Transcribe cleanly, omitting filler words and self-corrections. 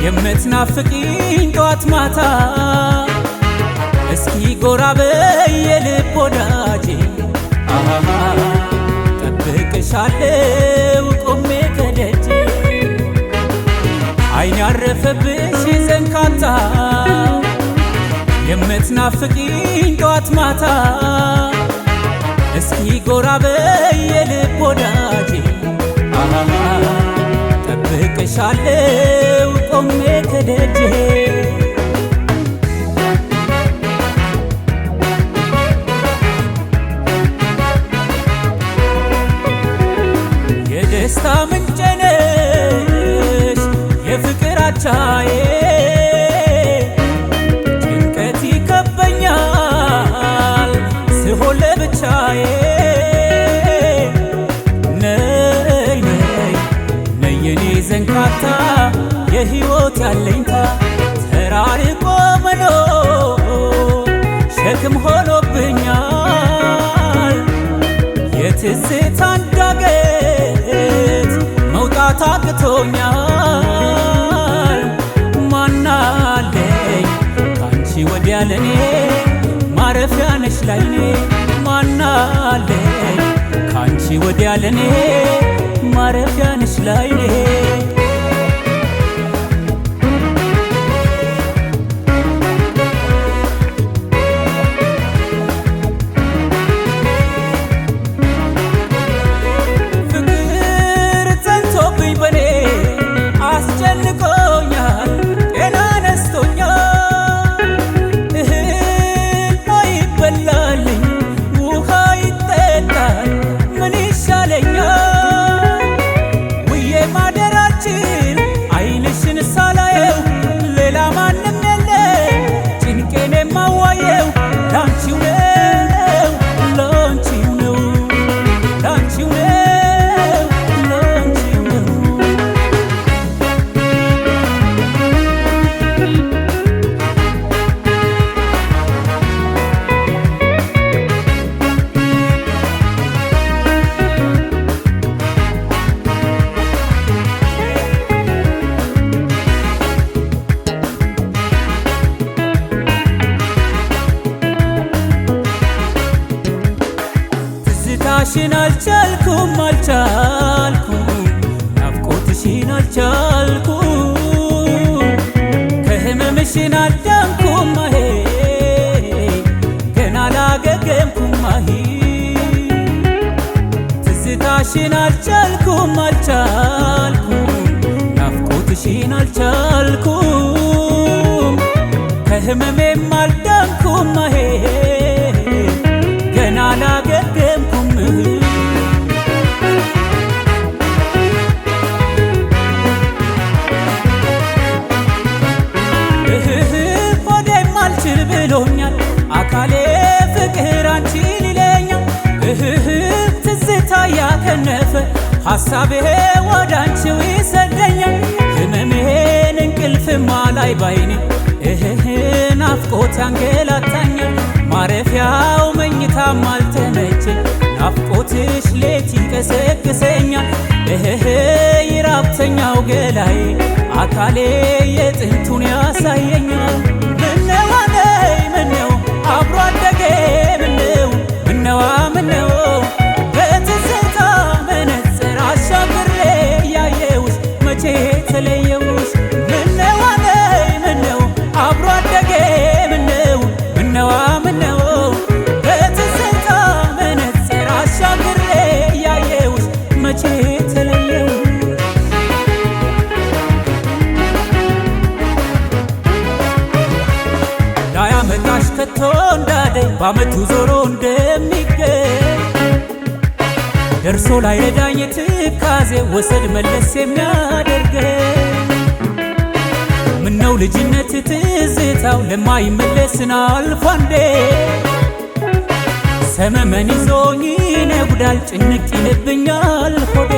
የምትናፍቂኝ ጧት ማታ እስኪ ጎራ በይ የልብ ወዳጄ ጠብቅሻለሁ ቆሜ ከደጅ አይን ያረፈብሽ ዘንካታ የምትናፍቂኝ ጧት ማታ እስኪ ጎራ በይ የልብ ወዳጄ ጠብቅሻለሁ ቆሜ ከደጅ የደስታ ምንጭ ነሽ የፍቅር አቻዬ ጭንቀት ይከበኛል ስሆን ለብቻዬ ነይ ነይ ነይ የኔ ዘንካታ የሕይወት ያለኝታ ተራርቆ መኖር ሸክም ሆኖብኛል የትዝታን ዳገት መውጣት አቅቶኛል ማናለኝ ካንቺ ወዲያ ለኔ ማረፊያ ነሽ ላይኔ ማናለኝ ካንቺ ወዲያ ለኔ ማረፊያ ነሽ ላይኔ ትዝታሽን አልቻልኩም ናፍቆትሽን አልቻልኩም ከህመምሽን አዳንኩም ገና አላገገምኩም ትዝታሽን አልቻልኩም ናፍቆትሽን አልቻልኩም ከህመሜም አልዳንኩም ገና አላገገምኩም ሆዴም አልችል ብሎኛል አካሌ ፍቅር አንቺን ይለኛል ትዝታ ያከነፈ ሐሳቤ ወዳንቺው ይሰደኛል ህመሜን እንቅልፍማ ላይ ባይኔ ናፍቆት ያንገላታኛል ማረፊያው መኝታም አልተመቸኝ ናፍቆትሽ ሌት ይቀሰቅሰኛል ይራብተኛው ገላዬ አካሌ የጥንቱን ያሳየኛል ምነው አለኝ ምነው አብሮ አደጌ ምነው በትዝታ መነጽር አሻግሬ ያየውሽ መቼ ተለየውሽ ምነው አለኝ ምነው አብሮ አደጌ ምነው በትዝታ መነጽር አሻግሬ ያየውሽ መቼ ተለየው ላያመጣሽ ከቶ እንዳደይ በዓመቱ ዞሮ እንደሚገኝ ደርሶ ላይ ረዳኝ ትካዜ ወሰድ መለስ የሚያደርገኝ ምነው ልጅነት ትዝታው ለማይመለስን አልፎ አንዴ ሰመመን ይዞኝ ይነጉዳል ጭንቅ ይልብኛል ሆዴ